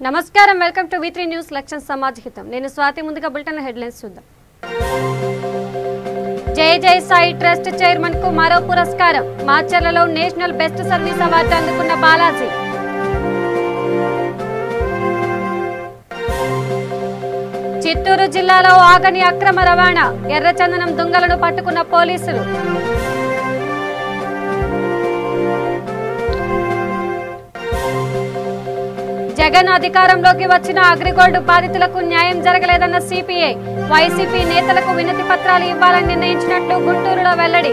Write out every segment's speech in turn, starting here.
నమస్కారం welcome to V3 news లక్ష్యం సమాజహితం నేను స్వాతి ముందుగా బులెటిన్ హెడ్లైన్స్ చూద్దాం జై జై సాయి ట్రస్ట్ చైర్మన్ కు మరో పురస్కారం మాచర్లలో నేషనల్ బెస్ట్ సర్వీస్ అవార్డు అందుకున్న బాలాజీ చిత్తూరు జిల్లాలో ఆగని అక్రమ రవాణా ఎర్రచందనం దొంగలను పట్టుకున్న పోలీసులు జగన్ అధికారంలోకి వచ్చిన అగ్రిగోల్డ్ బాధితులకు న్యాయం జరగలేదన్న సిపిఐ వైసీపీ నేతలకు వినతి పత్రాలు ఇవ్వాలని నిర్ణయించినట్లు గుంటూరులో వెల్లడి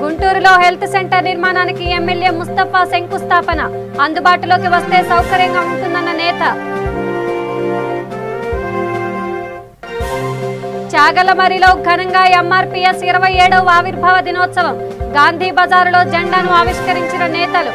గుంటూరులో హెల్త్ సెంటర్ నిర్మాణానికి ఎమ్మెల్యే ముస్తఫా శంకుస్థాపన అందుబాటులోకి వస్తే సౌకర్యంగా ఉంటుందన్న నేత చాగలమరిలో ఘనంగా ఎంఆర్పీఎస్ 27వ ఆవిర్భావ దినోత్సవం గాంధీ బజారులో జెండాను ఆవిష్కరించిన నేతలు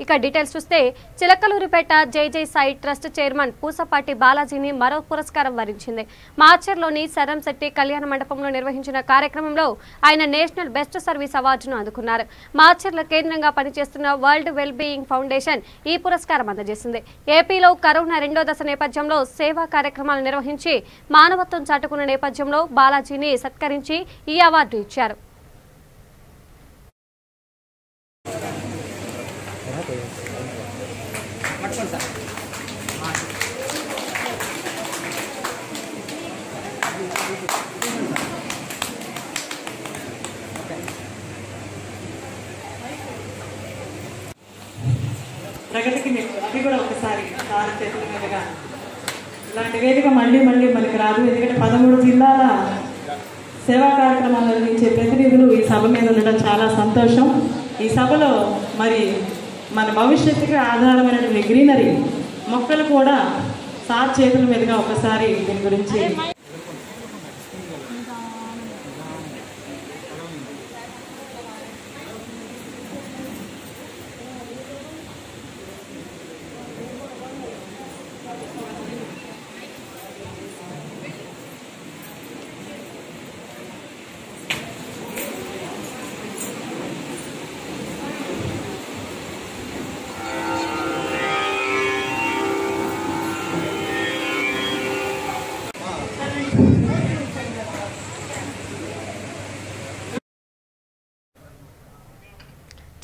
ఇక డీటెయిల్స్ చూస్తే చిలకలూరిపేట జై జై సాయి ట్రస్ట్ చైర్మన్ పూసపాటి బాలాజీని మరో పురస్కారం వరించింది మాచర్లోని శరంశెట్టి కళ్యాణ మండపంలో నిర్వహించిన కార్యక్రమంలో ఆయన నేషనల్ బెస్ట్ సర్వీస్ అవార్డును అందుకున్నారు మాచర్ల కేంద్రంగా పనిచేస్తున్న వరల్డ్ వెల్ బీయింగ్ ఫౌండేషన్ ఈ పురస్కారం అందజేసింది ఏపీలో కరోనా 2వ దశ నేపథ్యంలో సేవా కార్యక్రమాలు నిర్వహించి మానవత్వం చాటుకున్న నేపథ్యంలో బాలాజీని సత్కరించి ఈ అవార్డు ఇచ్చారు ప్రగతికి అది కూడా ఒకసారి సార్ చేతుల మీదుగా ఇలాంటి వేదిక మళ్ళీ మనకి రాదు. ఎందుకంటే 13 జిల్లాల సేవా కార్యక్రమాలు నిర్వహించే ప్రతినిధులు ఈ సభ మీద ఉండడం చాలా సంతోషం. ఈ సభలో మరి మన భవిష్యత్తుకి ఆధారమైనటువంటి గ్రీనరీ మొక్కలు కూడా సార్ చేతుల మీదుగా ఒకసారి దీని గురించి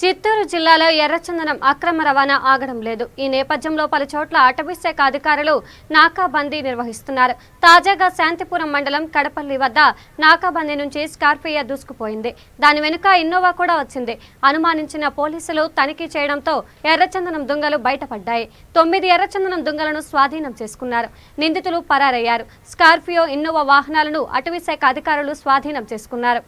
చిత్తూరు జిల్లాలో ఎర్రచందనం అక్రమ రవాణా ఆగడం లేదు. ఈ నేపథ్యంలో పలు చోట్ల అటవీ శాఖ అధికారులు నాకాబందీ నిర్వహిస్తున్నారు. తాజాగా శాంతిపురం మండలం కడపల్లి వద్ద నాకాబందీ నుంచి స్కార్పియో దూసుకుపోయింది. దాని వెనుక ఇన్నోవా కూడా వచ్చింది. అనుమానించిన పోలీసులు తనిఖీ చేయడంతో ఎర్రచందనం దొంగలు బయటపడ్డాయి. 9 ఎర్రచందనం దొంగలను స్వాధీనం చేసుకున్నారు. నిందితులు పరారయ్యారు. స్కార్పియో ఇన్నోవా వాహనాలను అటవీ శాఖ అధికారులు స్వాధీనం చేసుకున్నారు.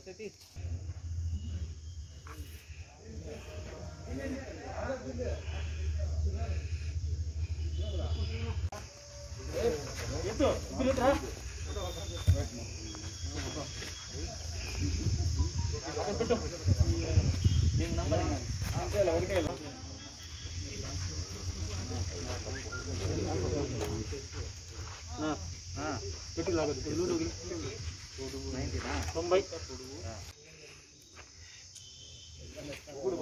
సతీష్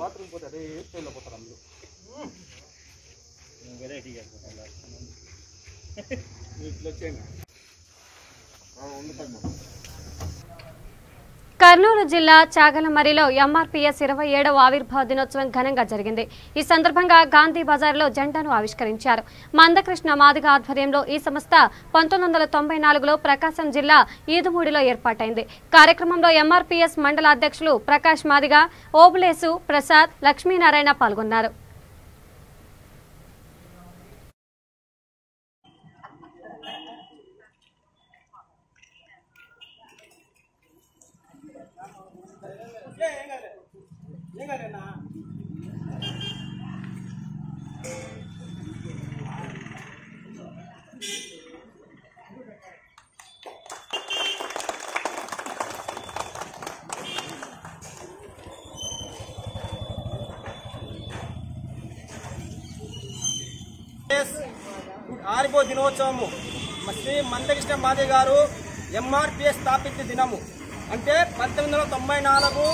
బాత్రూమ్ పోతే అదే స్టైల్లో పోతారు అందరూ వెరైటీగా కర్నూలు జిల్లా చాగలమరిలో ఎంఆర్పీఎస్ 27వ ఆవిర్భావ దినోత్సవం ఘనంగా జరిగింది. ఈ సందర్భంగా గాంధీ బజార్లో జెండాను ఆవిష్కరించారు. మందకృష్ణ మాదిగ ఆధ్వర్యంలో ఈ సంస్థ 1994లో ప్రకాశం జిల్లా ఈదుమూడిలో ఏర్పాటైంది. కార్యక్రమంలో ఎంఆర్పీఎస్ మండల అధ్యక్షులు ప్రకాష్ మాదిగ, ఓబులేసు, ప్రసాద్, లక్ష్మీనారాయణ పాల్గొన్నారు. ఆరిపో దినోత్సవము శ్రీ మందకృష్ణ మాదిగ గారు ఎంఆర్పీఎస్ స్థాపించిన దినము అంటే 1994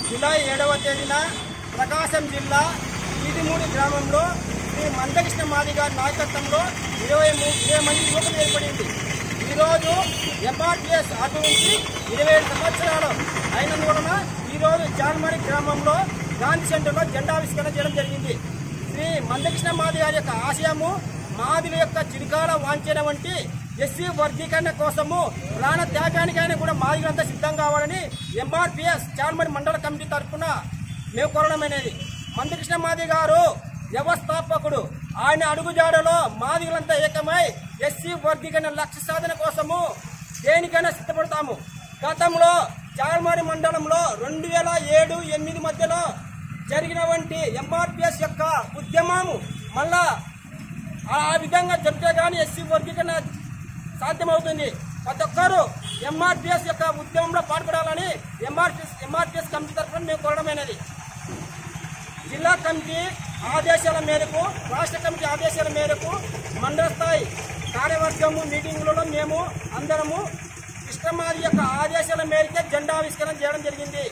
జూలై 7వ తేదీన ప్రకాశం జిల్లా ఈదిమూడి గ్రామంలో శ్రీ మందకృష్ణ మాదిగ గారి నాయకత్వంలో 20 మంది యువకులు ఏర్పడింది. ఈరోజు ఎంఆర్పీఎస్ ఆచరించి 27 సంవత్సరాలు అయినందువలన ఈరోజు చాగలమరి గ్రామంలో గాంధీ సెంటర్లో జెండావిష్కరణ చేయడం జరిగింది. శ్రీ మందకృష్ణ మాదిగ గారి యొక్క ఆశయము మాదిగ యొక్క చిరకాల వాంఛన వంటి ఎస్సీ వర్గీకరణ కోసము ప్రాణ త్యాగానికైనా కూడా మాదిగలంతా సిద్ధం కావాలని ఎంఆర్పీఎస్ చాగలమరి మండల కమిటీ తరఫున మేము కోరడమైనది. మందకృష్ణ మాదిగ గారు వ్యవస్థాపకుడు. ఆయన అడుగుజాడలో మాదిగలంతా ఏకమై ఎస్సీ వర్గీకరణ లక్ష్య సాధన కోసము దేనికైనా సిద్ధపడతాము. గతంలో చాగలమరి మండలంలో 2007-8 మధ్యలో జరిగిన వంటి ఎంఆర్పీఎస్ యొక్క ఉద్యమము మళ్ళా ఆ విధంగా జరిగితే కానీ ఎస్సీ వర్గీకరణ సాధ్యమవుతుంది. ప్రతి ఒక్కరూ ఎంఆర్పీఎస్ యొక్క ఉద్యమంలో పాల్గొనాలని ఎంఆర్పీఎస్ కమిటీ తరఫున మేము కోరడమైనది. జిల్లా కమిటీ ఆదేశాల మేరకు, రాష్ట్ర కమిటీ ఆదేశాల మేరకు మండల స్థాయి కార్యవర్గము మీటింగులలో మేము అందరము కృష్ణమాది యొక్క ఆదేశాల మేరకే జెండావిష్కరణ చేయడం జరిగింది.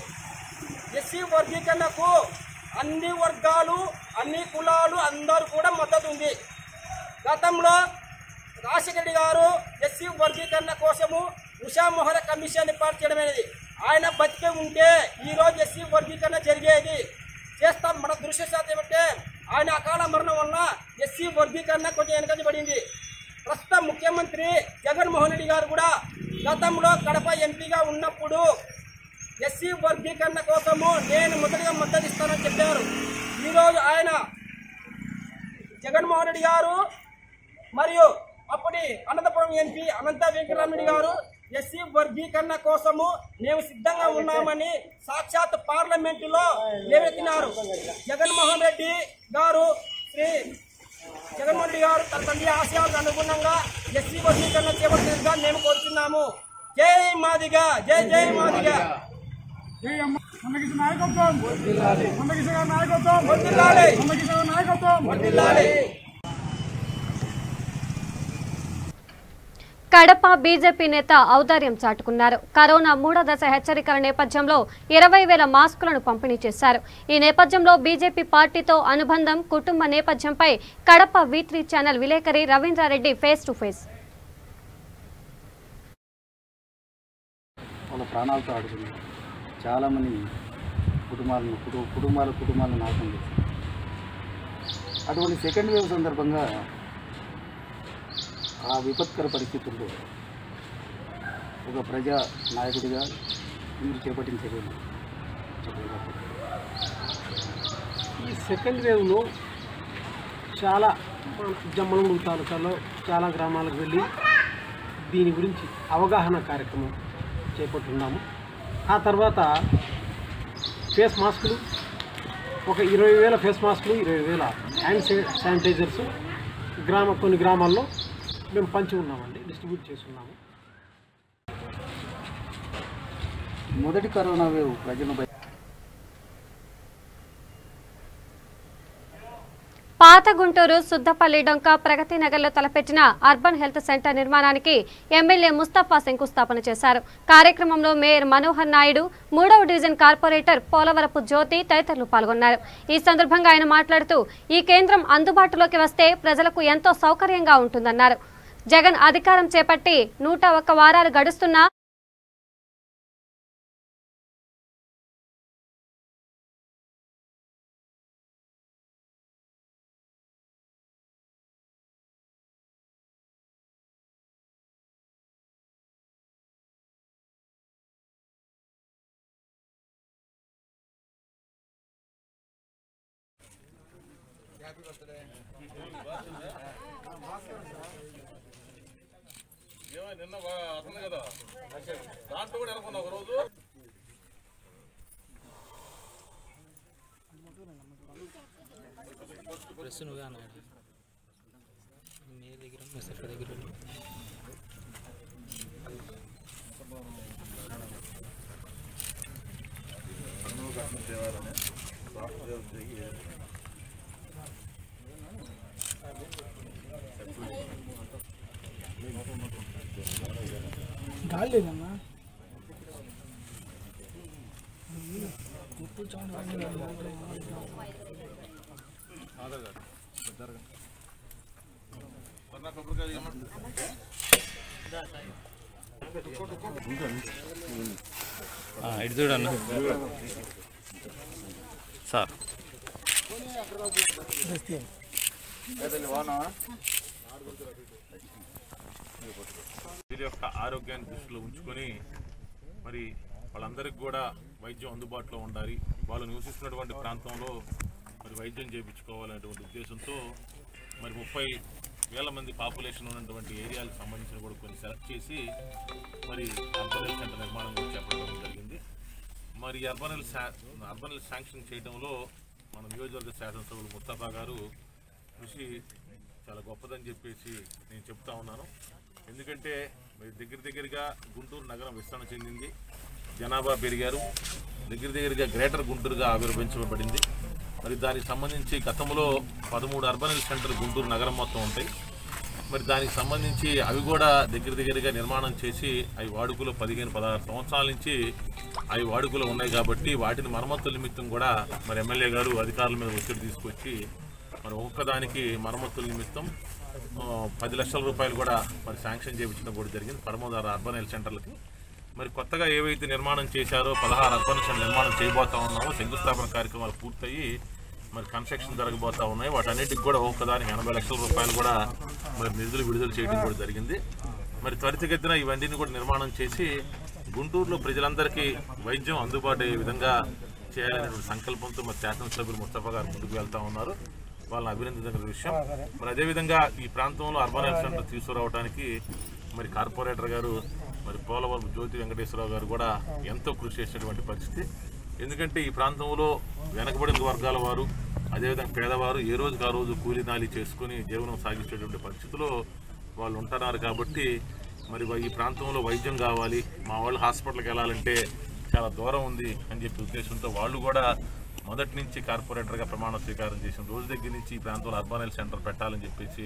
ఎస్సీ వర్గీకరణకు అన్ని వర్గాలు, అన్ని కులాలు అందరూ కూడా మద్దతు ఉంది. గతంలో రాజశేఖర రెడ్డి గారు ఎస్సీ వర్గీకరణ కోసము ఉషామోహన కమిషన్ ఏర్పాటు చేయడం అనేది. ఆయన బతికే ఉంటే ఈరోజు ఎస్సీ వర్గీకరణ జరిగేది. చేస్తాం. మన దృశ్యశాతం ఏమంటే ఆయన అకాల మరణం వల్ల ఎస్సీ వర్గీకరణ కొంచెం వెనకబడింది. ప్రస్తుత ముఖ్యమంత్రి జగన్మోహన్ రెడ్డి గారు కూడా గతంలో కడప ఎంపీగా ఉన్నప్పుడు ఎస్సీ వర్గీకరణ కోసము నేను మొదటిగా మద్దతు ఇస్తానని చెప్పారు. ఈరోజు ఆయన జగన్మోహన్ రెడ్డి గారు మరియు అప్పటి అనంతపురం ఎంపీ అనంత వెంకటరామరెడ్డి గారు ఎస్సీ వర్గీకరణ కోసము మేము సిద్ధంగా ఉన్నామని సాక్షాత్ పార్లమెంటులో లేవెత్తినారు. జగన్మోహన్ రెడ్డి గారు తన తండ్రి ఆశయాలకు అనుగుణంగా ఎస్సీ వర్గీకరణ చేపట్టినట్టుగా మేము కోరుతున్నాము. జై మాదిగ, జై జై మాదిగ. కడప బీజేపీ నేత ఔదార్యం చాటుకున్నారు. కరోనా 3వ దశ హెచ్చరికల నేపథ్యంలో 20,000 మాస్కులను పంపిణీ చేశారు. ఈ నేపథ్యంలో బీజేపీ పార్టీతో అనుబంధం, కుటుంబ నేపథ్యంపై కడప V3 ఛానల్ విలేకరి రవీంద్రారెడ్డి ఫేస్ టు ఫేస్. వాళ్ళ ప్రాణాలతో ఆడుతున్నారు. చాలామంది కుటుంబాలను నాశనం చేశారు. అటువంటి సెకండ్ వేవ్ సందర్భంగా ఆ విపత్కర పరిస్థితుల్లో ఒక ప్రజా నాయకుడిగా మీరు చేపట్టిన చర్యలు చెప్పగలరు? ఈ సెకండ్ వేవ్లో చాలా జమ్మలమూడు తాలూకాలో చాలా గ్రామాలకు వెళ్ళి దీని గురించి అవగాహన కార్యక్రమం చేపట్టున్నాము. ఆ తర్వాత ఫేస్ మాస్కులు, ఒక 20,000 ఫేస్ మాస్కులు, 20,000 హ్యాండ్ శానిటైజర్స్ కొన్ని గ్రామాల్లో మేము పంచి ఉన్నామండి, డిస్ట్రిబ్యూట్ చేస్తున్నాము. మొదటి కరోనా వేవ్ ప్రజలను పాత గుంటూరు సుద్దపల్లి డొంక ప్రగతి నగర్లో తలపెట్టిన అర్బన్ హెల్త్ సెంటర్ నిర్మాణానికి ఎమ్మెల్యే ముస్తఫా శంకుస్థాపన చేశారు. కార్యక్రమంలో మేయర్ మనోహర్ నాయుడు, 3వ డివిజన్ కార్పొరేటర్ పోలవరపు జ్యోతి తదితరులు పాల్గొన్నారు. ఈ సందర్భంగా ఆయన మాట్లాడుతూ ఈ కేంద్రం అందుబాటులోకి వస్తే ప్రజలకు ఎంతో సౌకర్యంగా ఉంటుందన్నారు. జగన్ అధికారం చేపట్టి 101 వారాలు గడుస్తున్నా నిన్న అతను కదా దాంట్లో కూడా అనుకున్నా ఒక రోజు ప్రెస్ నువ్వే అన్నాడు మీ దగ్గర మెసేజ్ దగ్గర గాలేదన్నా ఇటు చూడన్నా సార్ వీరి యొక్క ఆరోగ్యాన్ని దృష్టిలో ఉంచుకొని మరి వాళ్ళందరికీ కూడా వైద్యం అందుబాటులో ఉండాలి, వాళ్ళు నివసిస్తున్నటువంటి ప్రాంతంలో మరి వైద్యం చేయించుకోవాలనేటువంటి ఉద్దేశంతో మరి 30,000 మంది పాపులేషన్ ఉన్నటువంటి ఏరియాలకు సంబంధించిన కూడా కొన్ని సెలెక్ట్ చేసి మరి అర్బన్ హెల్త్ సెంటర్ నిర్మాణం కూడా చెప్పడం జరిగింది. మరి అర్బన్ హెల్త్ శాంక్షన్ చేయడంలో మన నియోజకవర్గ శాసనసభ్యులు ముస్తఫా గారు కృషి చాలా గొప్పదని చెప్పేసి నేను చెప్తా ఉన్నాను. ఎందుకంటే దగ్గరగా గుంటూరు నగరం విస్తరణ చెందింది, జనాభా పెరిగారు, దగ్గరగా గ్రేటర్ గుంటూరుగా ఆవిర్భవించబడింది. మరి దానికి సంబంధించి గతంలో 13 అర్బన్ హెల్త్ సెంటర్ గుంటూరు నగరం మొత్తం ఉంటాయి. మరి దానికి సంబంధించి అవి కూడా దగ్గరగా నిర్మాణం చేసి అవి వాడుకలో 15-16 సంవత్సరాల నుంచి అవి వాడుకలో ఉన్నాయి. కాబట్టి వాటిని మరమ్మతుల నిమిత్తం కూడా మరి ఎమ్మెల్యే గారు అధికారుల మీద ఒత్తిడి తీసుకొచ్చి మరి ఒక్కదానికి మరమ్మతుల నిమిత్తం 10 లక్షల రూపాయలు కూడా మరి శాంక్షన్ చేయించడం కూడా జరిగింది 13 అర్బన్ హెల్త్ సెంటర్లకి. మరి కొత్తగా ఏవైతే నిర్మాణం చేశారో 16 అర్బన్ సెంటర్ నిర్మాణం చేయబోతా ఉన్నామో, శంకుస్థాపన కార్యక్రమాలు పూర్తయి మరి కన్స్ట్రక్షన్ జరగబోతా ఉన్నాయి. వాటన్నిటికి కూడా ఒక్కదానికి 80 లక్షల రూపాయలు కూడా మరి నిధులు విడుదల చేయడం కూడా జరిగింది. మరి త్వరితగతిన ఇవన్నీ కూడా నిర్మాణం చేసి గుంటూరులో ప్రజలందరికీ వైద్యం అందుబాటు అయ్యే విధంగా చేయాలనేటువంటి సంకల్పంతో మరి శాసనసభ్యులు ముస్తఫా గారు ముందుకు వెళ్తా ఉన్నారు. వాళ్ళని అభినందించిన విషయం. మరి అదేవిధంగా ఈ ప్రాంతంలో అర్బన్ హెల్త్ సెంటర్ తీసుకురావడానికి మరి కార్పొరేటర్ గారు మరి పోలవరపు జ్యోతి వెంకటేశ్వరరావు గారు కూడా ఎంతో కృషి చేసినటువంటి పరిస్థితి. ఎందుకంటే ఈ ప్రాంతంలో వెనకబడిన వర్గాల వారు, అదేవిధంగా పేదవారు ఏ రోజుకి ఆ రోజు కూలీనాలి చేసుకుని జీవనం సాగించేటువంటి పరిస్థితిలో వాళ్ళు ఉంటున్నారు. కాబట్టి మరి ఈ ప్రాంతంలో వైద్యం కావాలి, మా వాళ్ళు హాస్పిటల్కి వెళ్ళాలంటే చాలా దూరం ఉంది అని చెప్పి ఉద్దేశంతో వాళ్ళు కూడా మొదటి నుంచి కార్పొరేటర్గా ప్రమాణ స్వీకారం చేసిన రోజు దగ్గర నుంచి ఈ ప్రాంతంలో అర్బన్ హెల్త్ సెంటర్ పెట్టాలని చెప్పేసి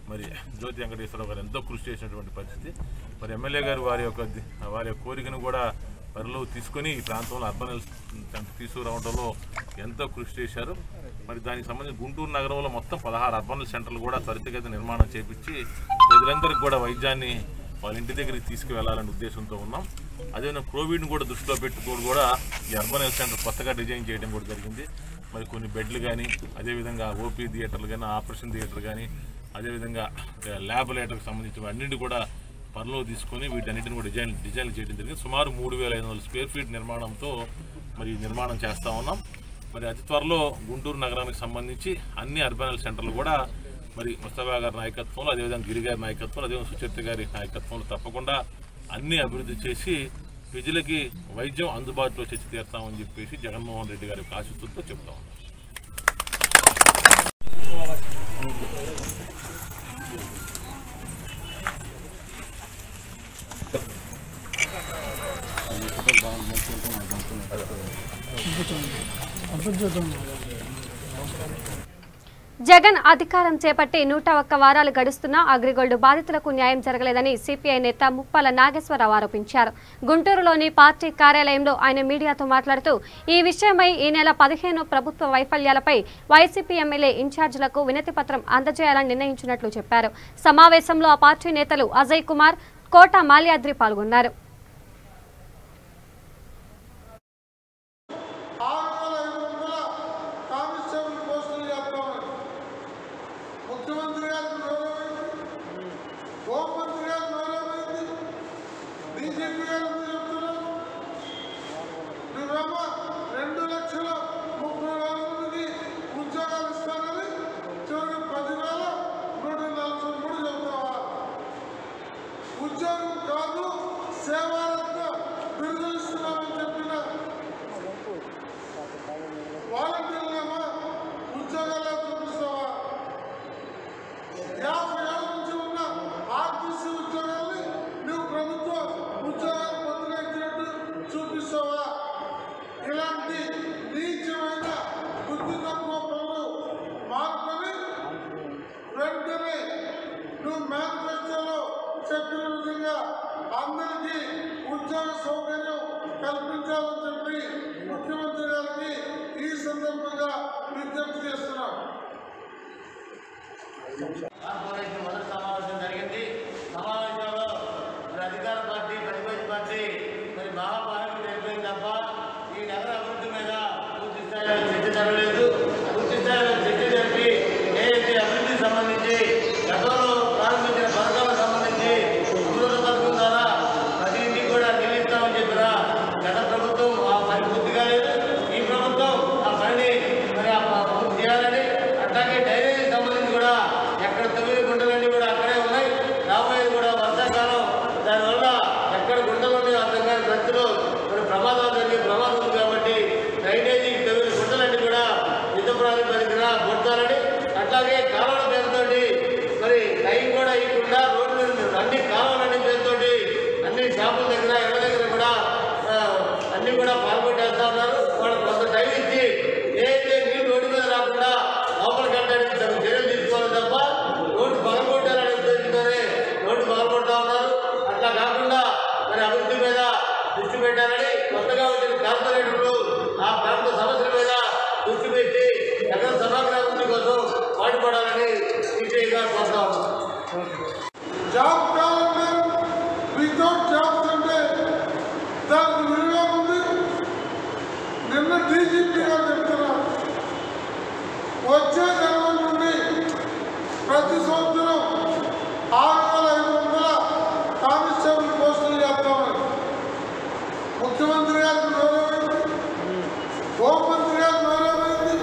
మరి జ్యోతి వెంకటేశ్వరరావు గారు ఎంతో కృషి చేసినటువంటి పరిస్థితి. మరి ఎమ్మెల్యే గారు వారి యొక్క కోరికను కూడా పరిలో తీసుకొని ఈ ప్రాంతంలో అర్బన్ హెల్త్ సెంటర్ తీసుకురావడంలో ఎంతో కృషి చేశారు. మరి దానికి సంబంధించి గుంటూరు నగరంలో మొత్తం 16 అర్బన్ హెల్త్ సెంటర్లు కూడా త్వరితగతిన నిర్మాణం చేపించి ప్రజలందరికీ కూడా వైద్యాన్ని వాళ్ళ ఇంటి దగ్గరికి తీసుకువెళ్లాలనే ఉద్దేశంతో ఉన్నాం. అదేవిధంగా కోవిడ్ని కూడా దృష్టిలో పెట్టుకోవడం కూడా ఈ అర్బన్ హెల్త్ సెంటర్ కొత్తగా డిజైన్ చేయడం కూడా జరిగింది. మరి కొన్ని బెడ్లు కానీ, అదేవిధంగా ఓపీ థియేటర్లు కానీ, ఆపరేషన్ థియేటర్ కానీ, అదేవిధంగా ల్యాబ్ లైటర్కి సంబంధించిన అన్నింటి కూడా పనిలో తీసుకొని వీటన్నిటిని కూడా డిజైన్ చేయడం జరిగింది. సుమారు 3,500 స్క్వేర్ ఫీట్ నిర్మాణంతో మరి నిర్మాణం చేస్తూ ఉన్నాం. మరి అతి త్వరలో గుంటూరు నగరానికి సంబంధించి అన్ని అర్బన్ హెల్త్ సెంటర్లు కూడా మరి ముస్తఫా గారి నాయకత్వంలో, అదేవిధంగా గిరి గారి నాయకత్వంలో, అదేవిధంగా సుచరిత గారి నాయకత్వంలో తప్పకుండా అన్ని అభివృద్ధి చేసి ప్రజలకి వైద్యం అందుబాటులో చేసి తీరుతామని చెప్పేసి జగన్మోహన్ రెడ్డి గారి ఆశీస్సులతో చెప్తా ఉన్నాం. జగన్ అధికారం చేపట్టి 101 వారాలు గడుస్తున్నా అగ్రిగోల్డ్ బాధితులకు న్యాయం జరగలేదని సిపిఐ నేత ముప్పాల నాగేశ్వరరావు ఆరోపించారు. గుంటూరులోని పార్టీ కార్యాలయంలో ఆయన మీడియాతో మాట్లాడుతూ ఈ విషయమై ఈ నెల 15 ప్రభుత్వ వైఫల్యాలపై వైసీపీ ఎమ్మెల్యే ఇన్ఛార్జీలకు వినతి పత్రం అందజేయాలని నిర్ణయించినట్లు చెప్పారు. సమావేశంలో ఆ పార్టీ నేతలు అజయ్ కుమార్, కోట మాల్యాద్రి పాల్గొన్నారు. కార్పొరేషన్ మొదటి సమావేశం జరిగింది. సమావేశంలో అధికార పార్టీ ప్రతిపక్ష పార్టీ మహాపాలన జరిపోయింది తప్ప ఈ నగర అభివృద్ధి మీద పూర్తి స్థాయిలో చర్చ జరగలేదు. పూర్తి స్థాయిలో చర్చ జరిపి ఏదైతే అభివృద్ధికి సంబంధించి గతంలో ప్రారంభించిన పథకాలకు సంబంధించి అమృత పథకం ద్వారా ప్రతి ఇంటికి కూడా నిలుస్తామని చెప్పినా గత ప్రభుత్వం ఆ పని పూర్తి కాలేదు. ఈ ప్రభుత్వం ఆ పనిని పూర్తి చేయాలని, అట్లాగే డైరీ సంబంధించి కూడా ఎక్కడ 9 గుంటలన్నీ కూడా అక్కడే ఉన్నాయి. రాబోయేది కూడా వర్షాకాలం, దానివల్ల ఎక్కడ గుంటలు ఉన్నాయో అర్థం కాని పరిస్థితుల్లో ప్రమాదాలు జరిగే ప్రమాదం ఉంది. కాబట్టి డ్రైనేజీ 9 గుంటలన్నీ కూడా యుద్ధ ప్రాతిపదికన కొట్టాలని, అట్లాగే కాలువల పేరుతోటి టైం కూడా ఇవ్వకుండా రోడ్డు మీద అన్ని కాలువలన్నీ పేరుతోటి అన్ని షాపుల దగ్గర ఇళ్ళ దగ్గర కూడా అన్ని కూడా పాల్గొట్టేస్తా ఉన్నారు. వాళ్ళు కొంత టైం ఇచ్చి ఏదైతే నీళ్ళు రోడ్డు మీద రాకుండా లోపల కట్టడానికి చర్యలు తీసుకోవాలి తప్ప రోడ్డు పగలగొట్టాలనే ఉద్దేశంతోనే రోడ్డు పగలగొడతా ఉన్నారు. అట్లా కాకుండా అభివృద్ధి మీద దృష్టి పెట్టాలని, కొత్తగా వచ్చిన కార్పొరేటర్లు ఆ ప్రాంత సమస్యల మీద దృష్టి పెట్టి నగర సమగ్ర అభివృద్ధి కోసం పాటుపడాలని సిపిఐగా కోరుతా ఉన్నాం. జాబ్ కావాలంటే వితౌట్ జాబ్స్ అంటే దానికి విలువ ఉంది. నిన్న డీజీపీ గారు చెప్తున్నారు, వచ్చే జనవరి నుండి ప్రతి సంవత్సరం 6500 కానిస్టేబుల్ పోస్టులు చేస్తామని ముఖ్యమంత్రి గారికి గౌరవమైంది, హోంమంత్రి గారికి గౌరవమైంది.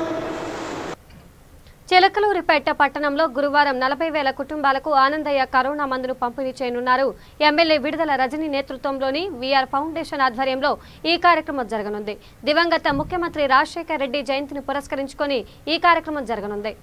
చిలకలూరిపేట పట్టణంలో గురువారం 40,000 కుటుంబాలకు ఆనందయ్య కరోనా మందును పంపిణీ చేయనున్నారు. ఎమ్మెల్యే విడుదల రజని నేతృత్వంలోని వీఆర్ ఫౌండేషన్ ఆధ్వర్యంలో ఈ కార్యక్రమం జరగనుంది. దివంగత ముఖ్యమంత్రి రాజశేఖర్ రెడ్డి జయంతిని పురస్కరించుకొని ఈ కార్యక్రమం జరగనుంది.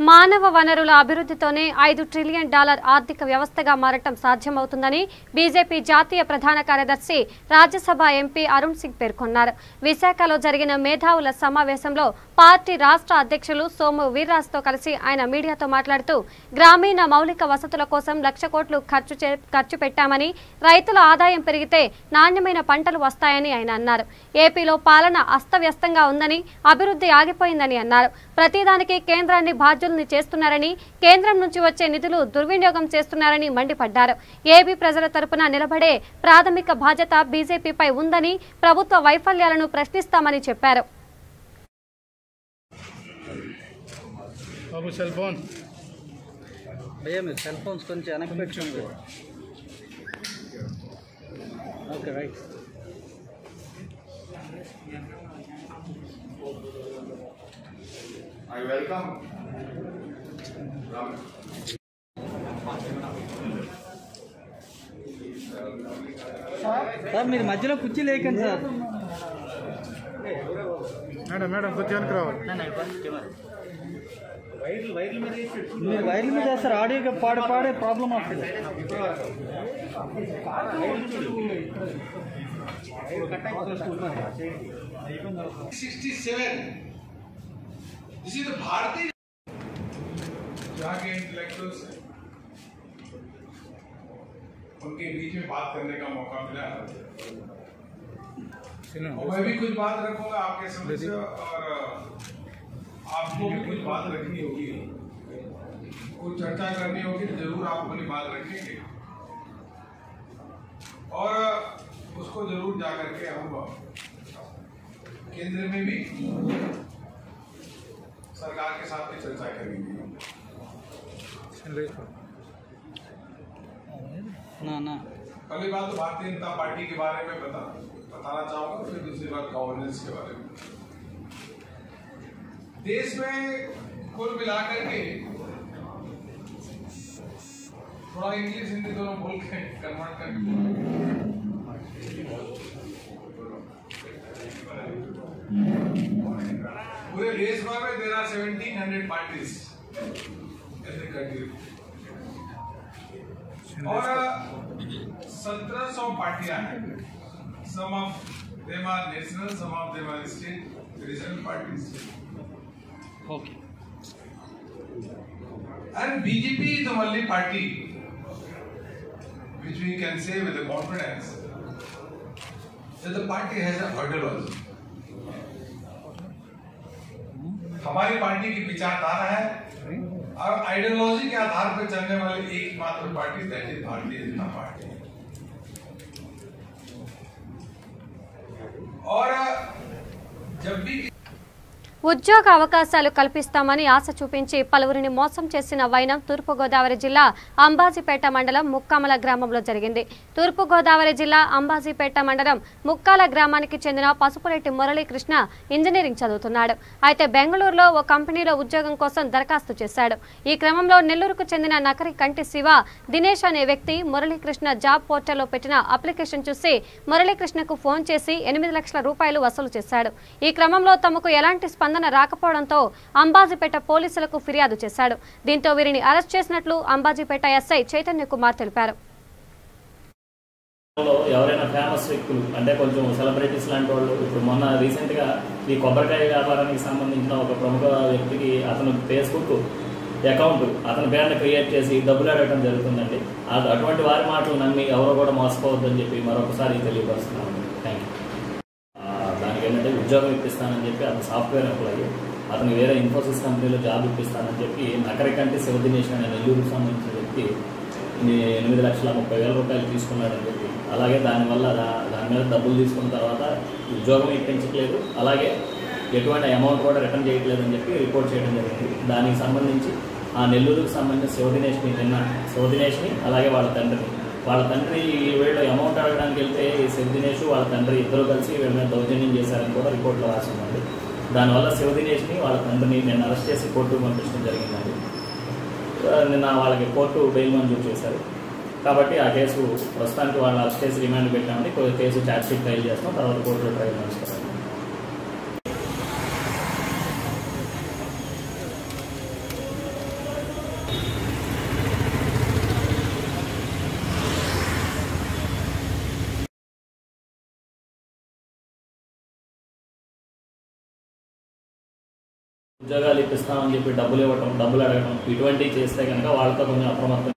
మానవ వనరుల అభివృద్ధితోనే $5 ట్రిలియన్ ఆర్థిక వ్యవస్థగా మారటం సాధ్యమవుతుందని బీజేపీ జాతీయ ప్రధాన కార్యదర్శి రాజ్యసభ ఎంపీ అరుణ్ సింగ్ పేర్కొన్నారు. విశాఖలో జరిగిన మేధావుల సమావేశంలో పార్టీ రాష్ట్ర అధ్యక్షులు సోము వీర్రాజుతో కలిసి ఆయన మీడియాతో మాట్లాడుతూ గ్రామీణ మౌలిక వసతుల కోసం లక్ష కోట్లు ఖర్చు పెట్టామని, రైతుల ఆదాయం పెరిగితే నాణ్యమైన పంటలు వస్తాయని ఆయన అన్నారు. ఏపీలో పాలన అస్తవ్యస్తంగా ఉందని, అభివృద్ధి ఆగిపోయిందని అన్నారు. ప్రతిదానికి కేంద్రాన్ని బాధ్యుల్ని చేస్తున్నారని, కేంద్రం నుంచి వచ్చే నిధులు దుర్వినియోగం చేస్తున్నారని మండిపడ్డారు. ఏపీ ప్రజల తరపున నిలబడే ప్రాథమిక బాధ్యత బీజేపీపై ఉందని, ప్రభుత్వ వైఫల్యాలను ప్రశ్నిస్తామని చెప్పారు. I welcome సార్ మీరు మధ్యలో కుర్చీ లేకండి సార్. మేడం కుర్చీ వెనక్కి రావాలి. మీరు వైర్ల మీద వేస్తారు, ఆడియోగా పాడే ప్రాబ్లం వస్తుంది. 67 This is the Bharati जहाँ के इंटेलेक्चुअल्स उनके बीच में बात करने का मौका मिला और मैं भी कुछ बात रखूंगा आपके समझ से और आपको भी कुछ बात रखनी होगी, कुछ चर्चा करनी होगी तो जरूर आप अपनी बात रखेंगे और उसको जरूर जा करके हम केंद्र में भी सरकार के साथ भी चर्चा करेंगे. पहली बात तो भारतीय जनता पार्टी के बारे में बताना चाहूंगा, फिर दूसरी बात गवर्नेंस के बारे में. देश में कुल मिलाकर के थोड़ा इंग्लिश हिंदी दोनों बोल के कन्वर्ट करके पूरे देश भर में there are 1700 parties in the country और 1700 पार्टियां हैं. Some of them are national, some of them are state regional parties. Okay. And BJP is the only party which we can say with the confidence that the party has an ideology. हमारी party की विचारधारा है और ideology के आधार पर चलने वाली एकमात्र party that is Bharatiya Janata party. और जब भी ఉద్యోగ అవకాశాలు కల్పిస్తామని ఆశ చూపించి పలువురిని మోసం చేసిన వైనం తూర్పుగోదావరి జిల్లా అంబాజీపేట మండలం ముక్కామల గ్రామంలో జరిగింది. తూర్పుగోదావరి జిల్లా అంబాజీపేట మండలం ముక్కాల గ్రామానికి చెందిన పసుపురెడ్డి మురళీకృష్ణ ఇంజనీరింగ్ చదువుతున్నాడు. అయితే బెంగళూరులో ఓ కంపెనీలో ఉద్యోగం కోసం దరఖాస్తు చేశాడు. ఈ క్రమంలో నెల్లూరుకు చెందిన నకరి కంటి శివ దినేష్ అనే వ్యక్తి మురళీకృష్ణ జాబ్ పోర్టల్లో పెట్టిన అప్లికేషన్ చూసి మురళీకృష్ణకు ఫోన్ చేసి 8 లక్షల రూపాయలు వసూలు చేశాడు. ఈ క్రమంలో తమకు ఎలాంటి స్పందన రాకపోవడంతో అంబాజీపేట పోలీసులకు ఫిర్యాదు చేశాడు. దీంతో వీరిని అరెస్ట్ చేసినట్లు అంబాజీపేట ఎస్ఐ చైతన్య కుమార్ తెలిపారు. ఎవరైనా ఫేమస్ వ్యక్తులు అంటే కొంచెం సెలబ్రిటీస్ లాంటి వాళ్ళు, ఇప్పుడు మొన్న రీసెంట్గా ఈ కొబ్బరికాయ వ్యాపారానికి సంబంధించిన ఒక ప్రముఖ వ్యక్తికి అతను ఫేస్బుక్ అకౌంట్ అతని పేరును క్రియేట్ చేసి డబ్బులు అడగడం జరుగుతుందండి. అటువంటి వారి మాటలు నమ్మి ఎవరో కూడా మోసపోవద్దని చెప్పి మరొకసారి తెలియపరుస్తున్నామండి. Thank you. దానికి ఏంటంటే ఉద్యోగం ఇప్పిస్తానని చెప్పి అతను సాఫ్ట్వేర్ ఎంప్లాయీ, అతను వేరే ఇన్ఫోసిస్ కంపెనీలో జాబ్ ఇప్పిస్తానని చెప్పి నకరికంటి శివదినేష్ అనే నెల్లూరుకు సంబంధించిన వ్యక్తి 8,30,30,000 రూపాయలు తీసుకున్నాడని చెప్పి, అలాగే దానివల్ల దాని మీద డబ్బులు తీసుకున్న తర్వాత ఉద్యోగం ఇప్పించట్లేదు, అలాగే ఎటువంటి అమౌంట్ కూడా రిటర్న్ చేయట్లేదని చెప్పి రిపోర్ట్ చేయడం జరిగింది. దానికి సంబంధించి ఆ నెల్లూరుకు సంబంధించిన శివదినేష్ని అలాగే వాళ్ళ తండ్రి వీళ్ళు అమౌంట్ అడగడానికి వెళ్తే శివదినేష్ వాళ్ళ తండ్రి ఇద్దరు కలిసి వీళ్ళ మీద దౌర్జన్యం చేశారని కూడా రిపోర్ట్లో రాసిందండి. దానివల్ల శివదినేష్ని వాళ్ళ తండ్రిని నేను అరెస్ట్ చేసి కోర్టుకు పంపించడం జరిగిందండి. నిన్న వాళ్ళకి కోర్టు బెయిల్ మంజూరు చేశారు కాబట్టి ఆ కేసు ప్రస్తుతానికి వాళ్ళు అరెస్ట్ చేసి రిమాండ్ పెట్టామండి. కేసు ఛార్జ్ షీట్ ఫైల్ చేస్తాం, తర్వాత కోర్టులో ట్రయల్ నడుస్తారు. ఉద్యోగాలు ఇప్పిస్తామని చెప్పి డబ్బులు ఇవ్వటం, డబ్బులు అడగడం ఇటువంటివి చేస్తే కనుక వాళ్ళతో కొంచెం అప్రమత్తం.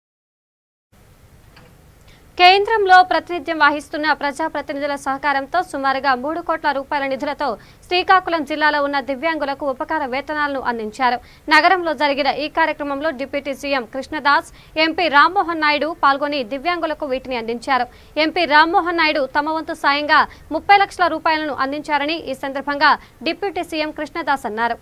కేంద్రంలో ప్రాతినిధ్యం వహిస్తున్న ప్రజాప్రతినిధుల సహకారంతో సుమారుగా 3 కోట్ల రూపాయల నిధులతో శ్రీకాకుళం జిల్లాలో ఉన్న దివ్యాంగులకు ఉపకార వేతనాలను అందించారు. నగరంలో జరిగిన ఈ కార్యక్రమంలో deputy CM Krishnadas, MP Rammohan Naidu పాల్గొని దివ్యాంగులకు వీటిని అందించారు. ఎంపీ రామ్మోహన్ నాయుడు తమ వంతు సాయంగా 30 లక్షల రూపాయలను అందించారని ఈ సందర్భంగా డిప్యూటీ సీఎం కృష్ణదాస్ అన్నారు.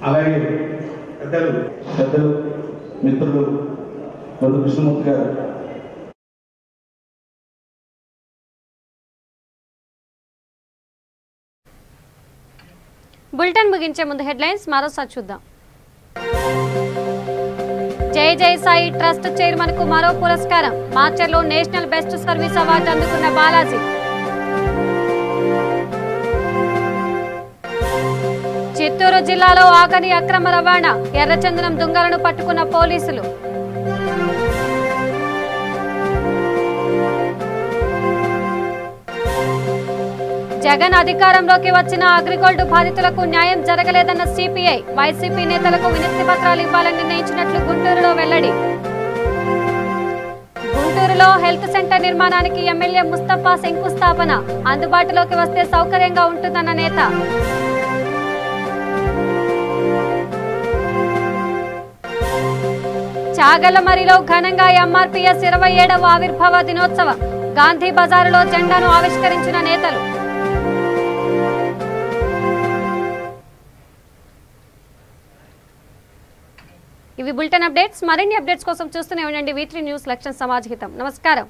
అలాగే పెద్దలు మిత్రులు వరుడు కృష్ణమూర్తి గారు బులెటిన్ ముగించే ముందు హెడ్లైన్స్ మరోసారి చూద్దాం. జై జై సాయి ట్రస్ట్ చైర్మన్ కు మరో పురస్కారం. మార్చర్లో నేషనల్ బెస్ట్ సర్వీస్ అవార్డు అందుకున్న బాలాజీ. చిత్తూరు జిల్లాలో ఆగని అక్రమ రవాణా. ఎర్రచందనం దొంగలను పట్టుకున్న పోలీసులు. జగన్ అధికారంలోకి వచ్చిన అగ్రిగోల్డ్ బాధితులకు న్యాయం జరగలేదన్న సిపిఐ. వైసీపీ నేతలకు వినతి పత్రాలు ఇవ్వాలని నిర్ణయించినట్లు గుంటూరులో వెల్లడి. గుంటూరులో హెల్త్ సెంటర్ నిర్మాణానికి ఎమ్మెల్యే ముస్తఫా శంకుస్థాపన. అందుబాటులోకి వస్తే సౌకర్యంగా ఉంటుందన్న నేత. చాగలమరిలో ఘనంగా ఎంఆర్పీఎస్ 27వ ఆవిర్భావ దినోత్సవం. గాంధీ బజారులో జెండాను ఆవిష్కరించిన నేతలు. ఇవి బులెటిన్ అప్డేట్స్. మరిన్ని అప్డేట్స్ కోసం చూస్తూనే ఉండండి V3 న్యూస్ లక్ష్యం సమాజ్ హితం. నమస్కారం.